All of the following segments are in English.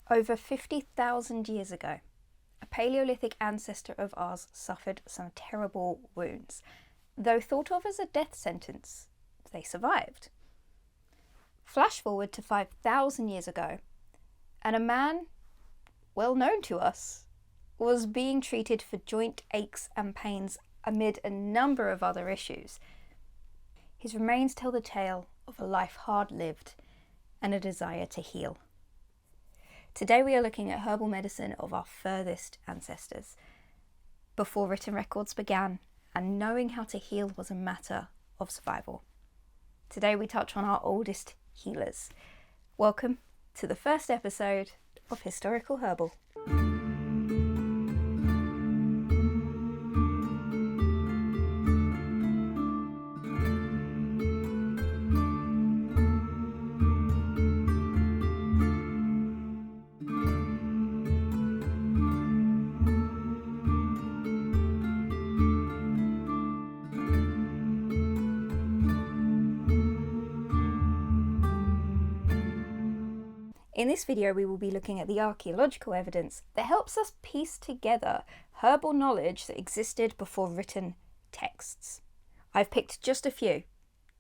Over 50,000 years ago, a Paleolithic ancestor of ours suffered some terrible wounds. Though thought of as a death sentence, they survived. Flash forward to 5,000 years ago, and a man, well known to us, was being treated for joint aches and pains amid a number of other issues. His remains tell the tale of a life hard lived and a desire to heal. Today we are looking at herbal medicine of our furthest ancestors, before written records began and knowing how to heal was a matter of survival. Today we touch on our oldest healers. Welcome to the first episode of Historical Herbal. In this video we will be looking at the archaeological evidence that helps us piece together herbal knowledge that existed before written texts. I've picked just a few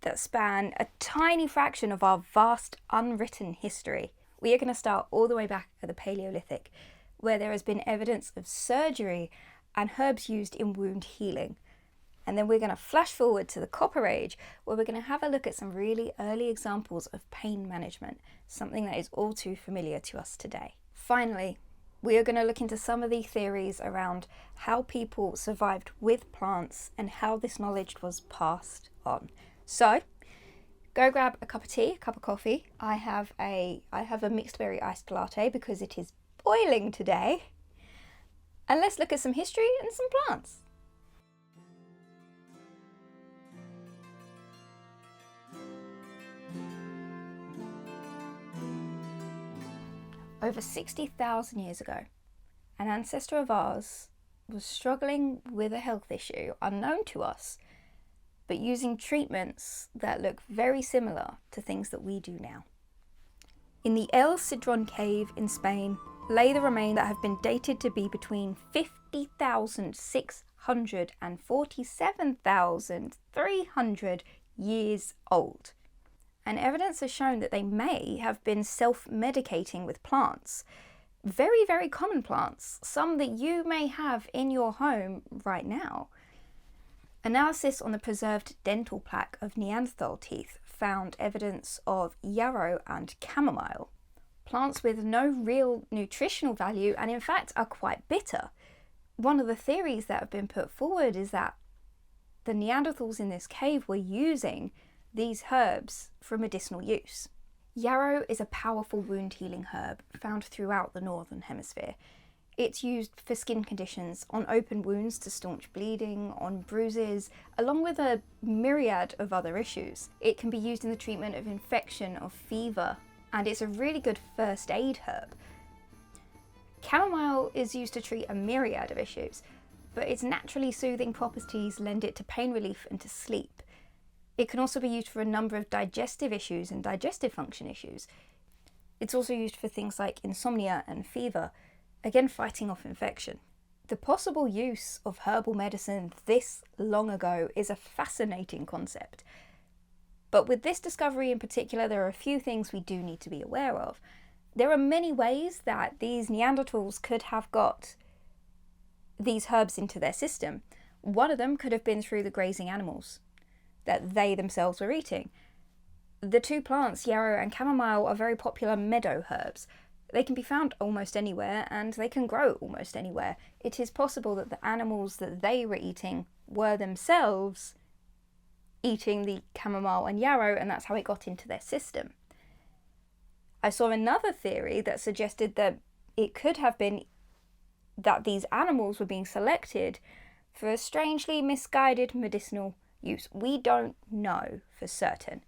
that span a tiny fraction of our vast unwritten history. We are going to start all the way back at the Paleolithic, where there has been evidence of surgery and herbs used in wound healing. And then we're going to flash forward to the Copper Age, where we're going to have a look at some really early examples of pain management, something that is all too familiar to us today. Finally, we are going to look into some of the theories around how people survived with plants and how this knowledge was passed on. So, go grab a cup of tea, a cup of coffee. I have a mixed berry iced latte because it is boiling today. And let's look at some history and some plants. Over 60,000 years ago, an ancestor of ours was struggling with a health issue unknown to us, but using treatments that look very similar to things that we do now. In the El Sidrón cave in Spain lay the remains that have been dated to be between 50,600 and 47,300 years old. And evidence has shown that they may have been self-medicating with plants. Very, very common plants, some that you may have in your home right now. Analysis on the preserved dental plaque of Neanderthal teeth found evidence of yarrow and chamomile, plants with no real nutritional value and in fact are quite bitter. One of the theories that have been put forward is that the Neanderthals in this cave were using these herbs for medicinal use. Yarrow is a powerful wound healing herb found throughout the northern hemisphere. It's used for skin conditions, on open wounds to staunch bleeding, on bruises, along with a myriad of other issues. It can be used in the treatment of infection, of fever, and it's a really good first aid herb. Chamomile is used to treat a myriad of issues, but its naturally soothing properties lend it to pain relief and to sleep. It can also be used for a number of digestive issues and digestive function issues. It's also used for things like insomnia and fever, again fighting off infection. The possible use of herbal medicine this long ago is a fascinating concept. But with this discovery in particular, there are a few things we do need to be aware of. There are many ways that these Neanderthals could have got these herbs into their system. One of them could have been through the grazing animals that they themselves were eating. The two plants, yarrow and chamomile, are very popular meadow herbs. They can be found almost anywhere and they can grow almost anywhere. It is possible that the animals that they were eating were themselves eating the chamomile and yarrow, and that's how it got into their system. I saw another theory that suggested that it could have been that these animals were being selected for a strangely misguided medicinal use. We don't know for certain,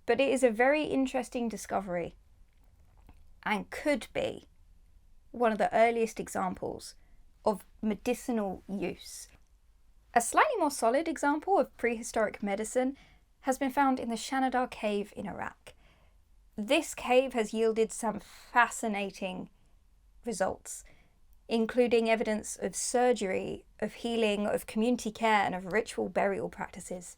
but it is a very interesting discovery and could be one of the earliest examples of medicinal use. A slightly more solid example of prehistoric medicine has been found in the Shanidar cave in Iraq. This cave has yielded some fascinating results, including evidence of surgery, of healing, of community care, and of ritual burial practices.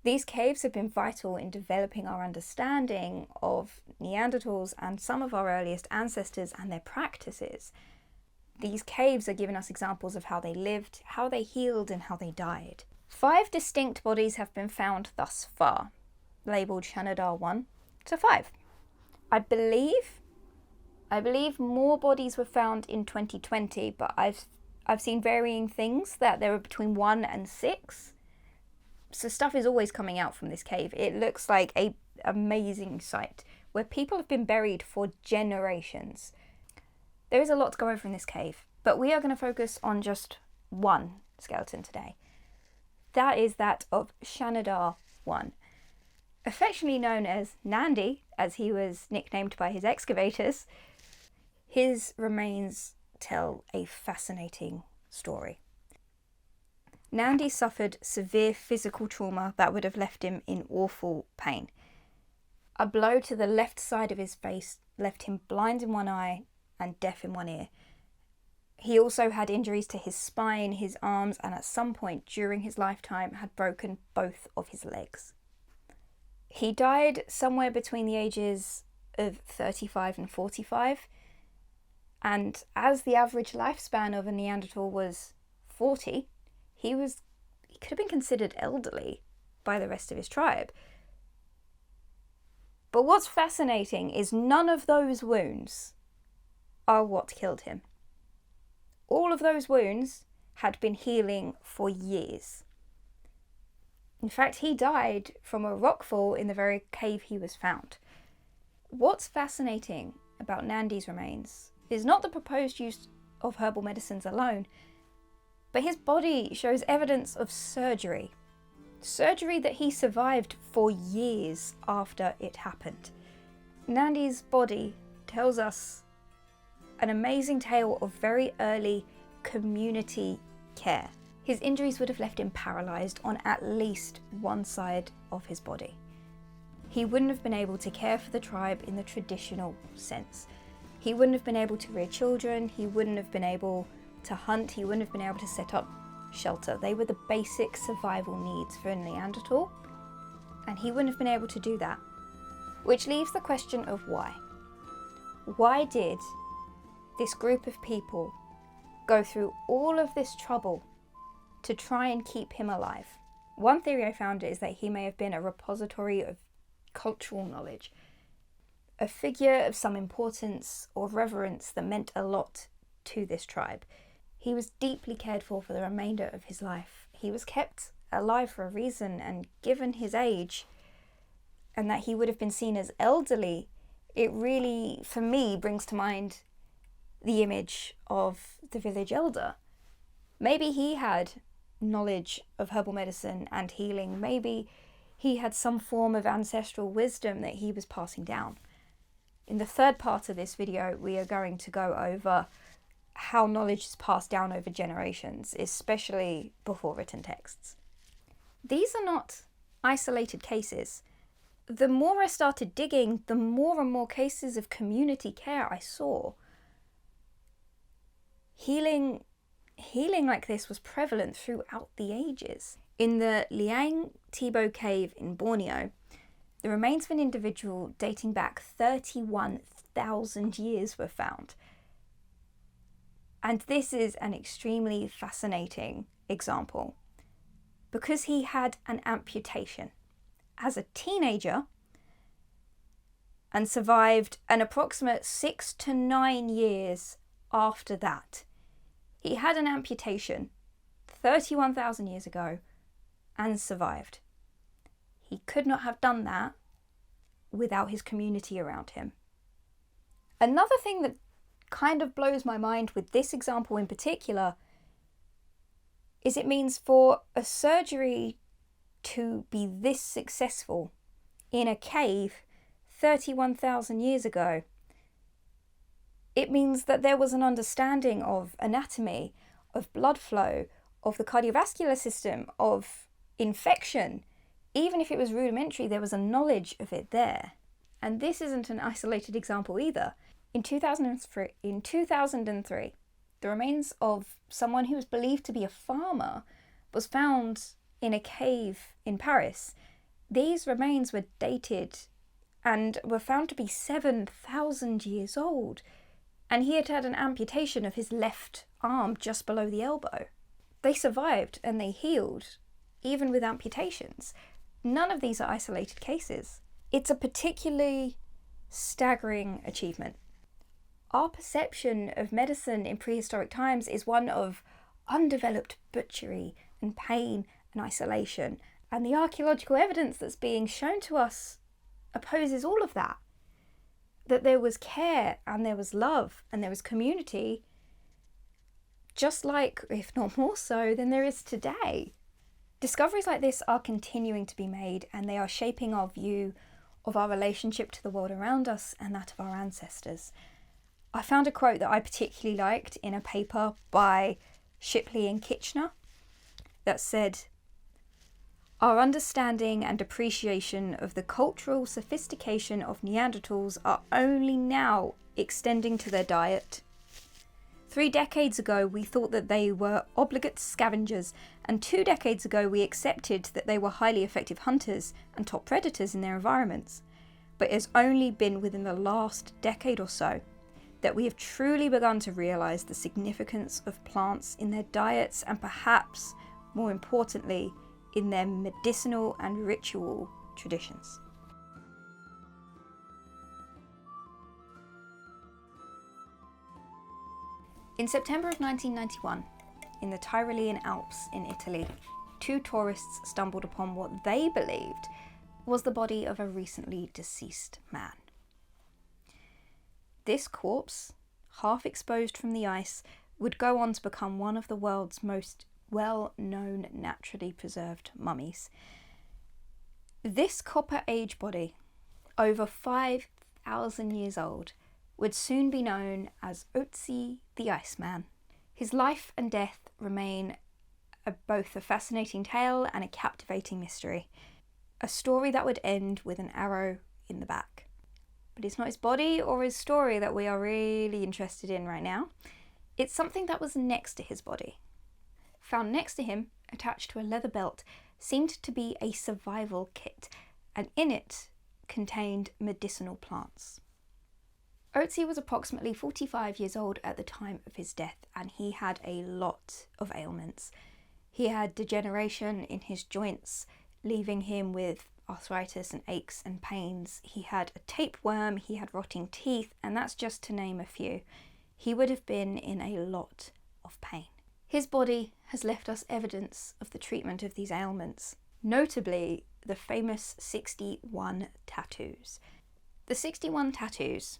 These caves have been vital in developing our understanding of Neanderthals and some of our earliest ancestors and their practices. These caves are giving us examples of how they lived, how they healed, and how they died. 5 distinct bodies have been found thus far, labelled Shanidar 1 to 5. I believe more bodies were found in 2020, but I've seen varying things that there were between 1 and 6. So stuff is always coming out from this cave. It looks like an amazing site where people have been buried for generations. There is a lot to go over in this cave, but we are going to focus on just one skeleton today. That is that of Shanidar 1. Affectionately known as Nandi, as he was nicknamed by his excavators, his remains tell a fascinating story. Nandi suffered severe physical trauma that would have left him in awful pain. A blow to the left side of his face left him blind in one eye and deaf in one ear. He also had injuries to his spine, his arms, and at some point during his lifetime had broken both of his legs. He died somewhere between the ages of 35 and 45, and as the average lifespan of a Neanderthal was 40, he could have been considered elderly by the rest of his tribe. But what's fascinating is none of those wounds are what killed him. All of those wounds had been healing for years. In fact, he died from a rockfall in the very cave he was found. What's fascinating about Nandi's remains is not the proposed use of herbal medicines alone, but his body shows evidence of surgery. Surgery that he survived for years after it happened. Nandi's body tells us an amazing tale of very early community care. His injuries would have left him paralysed on at least one side of his body. He wouldn't have been able to care for the tribe in the traditional sense. He wouldn't have been able to rear children, he wouldn't have been able to hunt, he wouldn't have been able to set up shelter. They were the basic survival needs for a Neanderthal, and he wouldn't have been able to do that. Which leaves the question of why. Why did this group of people go through all of this trouble to try and keep him alive? One theory I found is that he may have been a repository of cultural knowledge, a figure of some importance or reverence that meant a lot to this tribe. He was deeply cared for the remainder of his life. He was kept alive for a reason, and given his age and that he would have been seen as elderly, it really, for me, brings to mind the image of the village elder. Maybe he had knowledge of herbal medicine and healing. Maybe he had some form of ancestral wisdom that he was passing down. In the third part of this video, we are going to go over how knowledge is passed down over generations, especially before written texts. These are not isolated cases. The more I started digging, the more and more cases of community care I saw. Healing like this was prevalent throughout the ages. In the Liang Tibo cave in Borneo, the remains of an individual dating back 31,000 years were found. And this is an extremely fascinating example because he had an amputation as a teenager and survived an approximate 6 to 9 years after that. He had an amputation 31,000 years ago and survived. He could not have done that without his community around him. Another thing that kind of blows my mind with this example in particular is it means for a surgery to be this successful in a cave 31,000 years ago, it means that there was an understanding of anatomy, of blood flow, of the cardiovascular system, of infection. Even if it was rudimentary, there was a knowledge of it there. And this isn't an isolated example either. In 2003, the remains of someone who was believed to be a farmer was found in a cave in Paris. These remains were dated and were found to be 7,000 years old. And he had had an amputation of his left arm just below the elbow. They survived and they healed, even with amputations. None of these are isolated cases. It's a particularly staggering achievement. Our perception of medicine in prehistoric times is one of undeveloped butchery and pain and isolation, and the archaeological evidence that's being shown to us opposes all of that. That there was care and there was love and there was community, just like, if not more so, than there is today. Discoveries like this are continuing to be made, and they are shaping our view of our relationship to the world around us and that of our ancestors. I found a quote that I particularly liked in a paper by Shipley and Kitchener that said, "Our understanding and appreciation of the cultural sophistication of Neanderthals are only now extending to their diet. 3 decades ago, we thought that they were obligate scavengers, and 2 decades ago, we accepted that they were highly effective hunters and top predators in their environments. But it has only been within the last decade or so that we have truly begun to realise the significance of plants in their diets and perhaps, more importantly, in their medicinal and ritual traditions." In September of 1991, in the Tyrolean Alps in Italy, 2 tourists stumbled upon what they believed was the body of a recently deceased man. This corpse, half exposed from the ice, would go on to become one of the world's most well-known naturally preserved mummies. This Copper Age body, over 5,000 years old, would soon be known as Ptzi the Iceman. His life and death remain both a fascinating tale and a captivating mystery, a story that would end with an arrow in the back. But it's not his body or his story that we are really interested in right now. It's something that was next to his body. Found next to him, attached to a leather belt, seemed to be a survival kit, and in it contained medicinal plants. Ptzi was approximately 45 years old at the time of his death, and he had a lot of ailments. He had degeneration in his joints, leaving him with arthritis and aches and pains. He had a tapeworm, he had rotting teeth, and that's just to name a few. He would have been in a lot of pain. His body has left us evidence of the treatment of these ailments, notably the famous 61 tattoos. The 61 tattoos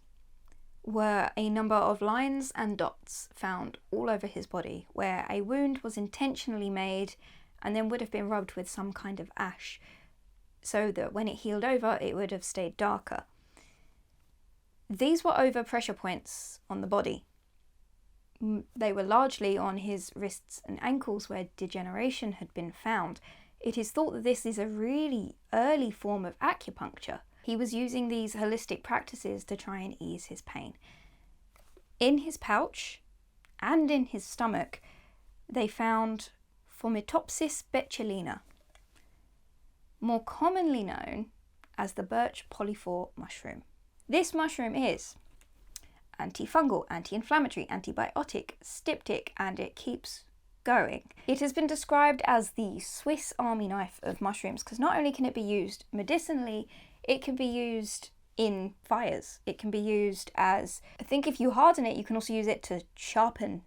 were a number of lines and dots found all over his body where a wound was intentionally made and then would have been rubbed with some kind of ash so that when it healed over it would have stayed darker. These were over pressure points on the body. They were largely on his wrists and ankles where degeneration had been found. It is thought that this is a really early form of acupuncture. He was using these holistic practices to try and ease his pain. In his pouch and in his stomach, they found Fomitopsis betulina, more commonly known as the Birch polypore mushroom. This mushroom is antifungal, anti-inflammatory, antibiotic, styptic, and it keeps going. It has been described as the Swiss Army knife of mushrooms because not only can it be used medicinally, it can be used in fires. It can be used as, I think if you harden it, you can also use it to sharpen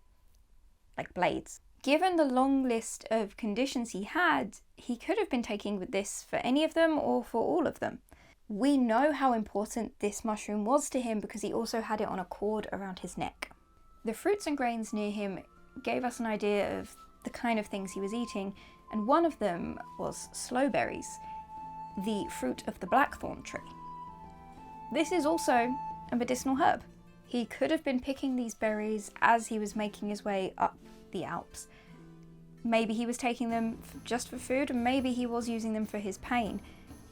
like blades. Given the long list of conditions he had, he could have been taking this for any of them or for all of them. We know how important this mushroom was to him because he also had it on a cord around his neck. The fruits and grains near him gave us an idea of the kind of things he was eating, and one of them was sloe berries, the fruit of the blackthorn tree. This is also a medicinal herb. He could have been picking these berries as he was making his way up the Alps. Maybe he was taking them just for food, and maybe he was using them for his pain.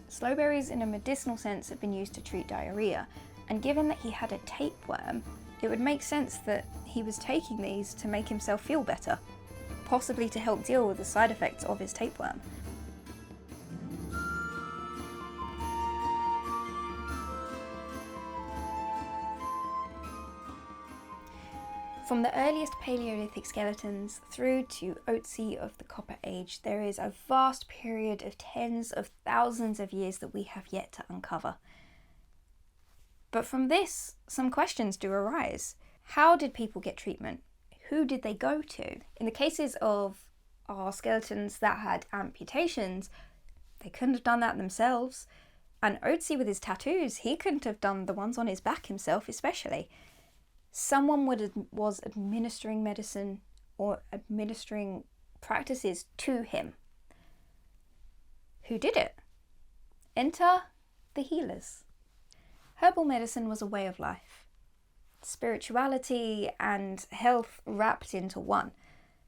Sloe berries in a medicinal sense have been used to treat diarrhea, and given that he had a tapeworm, it would make sense that he was taking these to make himself feel better, possibly to help deal with the side effects of his tapeworm. From the earliest Paleolithic skeletons through to Ptzi of the Copper Age, there is a vast period of tens of thousands of years that we have yet to uncover. But from this, some questions do arise. How did people get treatment? Who did they go to? In the cases of our skeletons that had amputations, they couldn't have done that themselves. And Ptzi with his tattoos, he couldn't have done the ones on his back himself especially. Someone was administering medicine or administering practices to him. Who did it? Enter the healers. Herbal medicine was a way of life. Spirituality and health wrapped into one.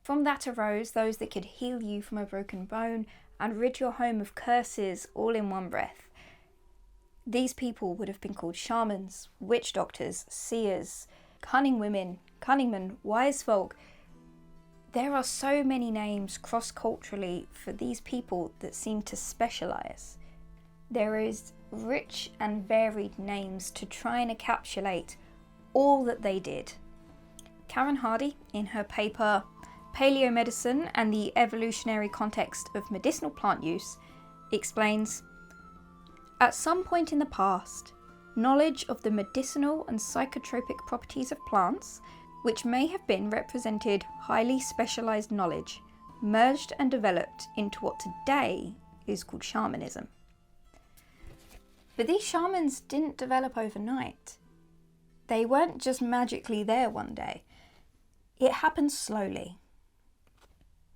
From that arose those that could heal you from a broken bone and rid your home of curses all in one breath. These people would have been called shamans, witch doctors, seers, cunning women, cunning men, wise folk. There are so many names cross-culturally for these people that seem to specialise. There is rich and varied names to try and encapsulate all that they did. Karen Hardy, in her paper Paleomedicine and the Evolutionary Context of Medicinal Plant Use, explains, at some point in the past, knowledge of the medicinal and psychotropic properties of plants, which may have been represented highly specialised knowledge, merged and developed into what today is called shamanism. But these shamans didn't develop overnight. They weren't just magically there one day. It happened slowly.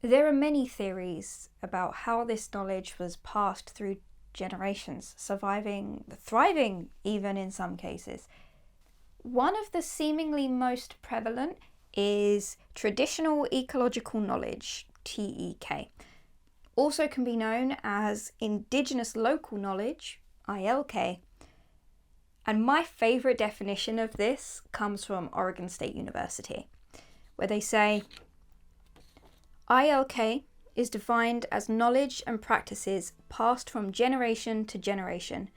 There are many theories about how this knowledge was passed through generations, surviving, thriving even in some cases. One of the seemingly most prevalent is traditional ecological knowledge, TEK. Also can be known as indigenous local knowledge, ILK. And my favourite definition of this comes from Oregon State University, where they say, ILK is defined as knowledge and practices passed from generation to generation,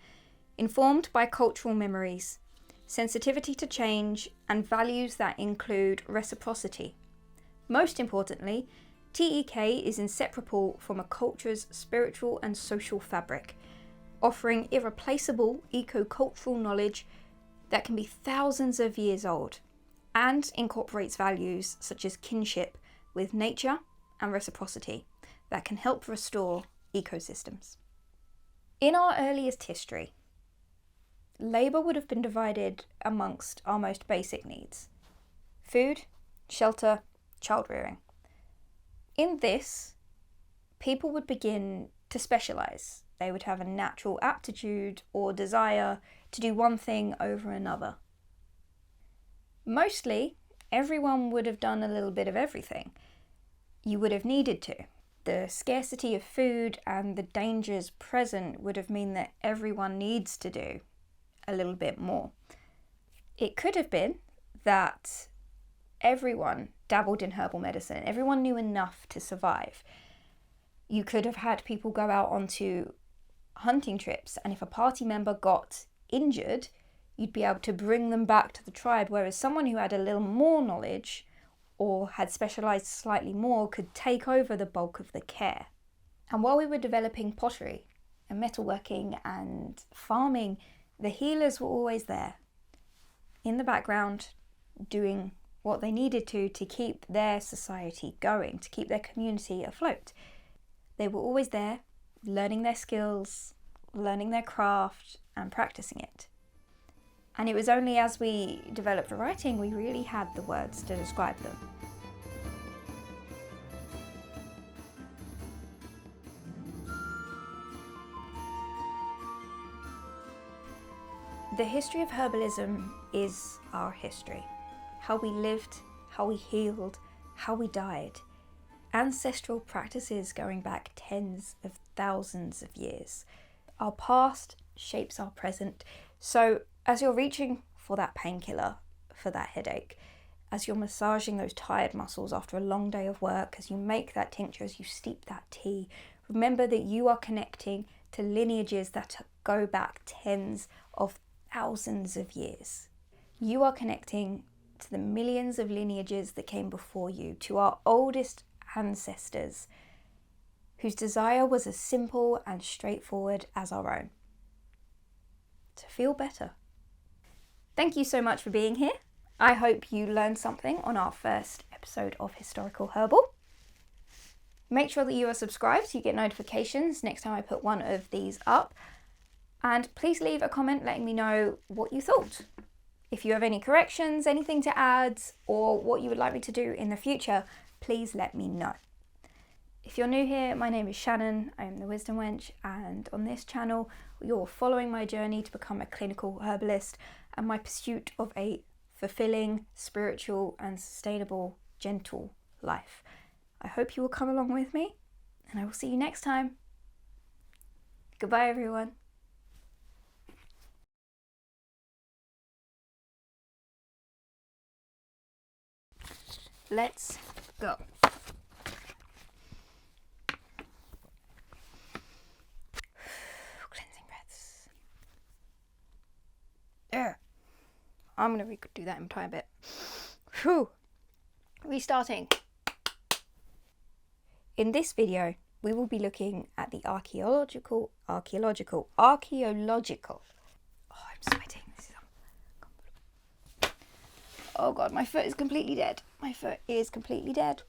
informed by cultural memories, sensitivity to change, and values that include reciprocity. Most importantly, TEK is inseparable from a culture's spiritual and social fabric, offering irreplaceable eco-cultural knowledge that can be thousands of years old, and incorporates values such as kinship with nature and reciprocity that can help restore ecosystems. In our earliest history, labour would have been divided amongst our most basic needs: food, shelter, child rearing. In this, people would begin to specialise. They would have a natural aptitude or desire to do one thing over another. Mostly, everyone would have done a little bit of everything. You would have needed to. The scarcity of food and the dangers present would have meant that everyone needs to do a little bit more. It could have been that everyone dabbled in herbal medicine. Everyone knew enough to survive. You could have had people go out onto hunting trips, and if a party member got injured, you'd be able to bring them back to the tribe, whereas someone who had a little more knowledge or had specialised slightly more could take over the bulk of the care. And while we were developing pottery and metalworking and farming, the healers were always there in the background doing what they needed to keep their society going, to keep their community afloat. They were always there, learning their skills, learning their craft and practicing it. And it was only as we developed writing we really had the words to describe them. The history of herbalism is our history. How we lived, how we healed, how we died. Ancestral practices going back tens of thousands of years. Our past shapes our present. So as you're reaching for that painkiller, for that headache, as you're massaging those tired muscles after a long day of work, as you make that tincture, as you steep that tea, remember that you are connecting to lineages that go back tens of thousands of years. You are connecting to the millions of lineages that came before you, to our oldest ancestors, whose desire was as simple and straightforward as our own: to feel better. Thank you so much for being here. I hope you learned something on our first episode of Historical Herbal. Make sure that you are subscribed so you get notifications next time I put one of these up. And please leave a comment letting me know what you thought. If you have any corrections, anything to add, or what you would like me to do in the future, please let me know. If you're new here, my name is Shannon, I am the Wisdom Wench, and on this channel you're following my journey to become a clinical herbalist and my pursuit of a fulfilling, spiritual and sustainable, gentle life. I hope you will come along with me, and I will see you next time. Goodbye everyone. Let's go. Cleansing breaths. There. I'm going to do that in time a bit. Whew. Restarting. In this video, we will be looking at the archaeological. Oh, I'm sweating. Oh God, my foot is completely dead. My foot is completely dead.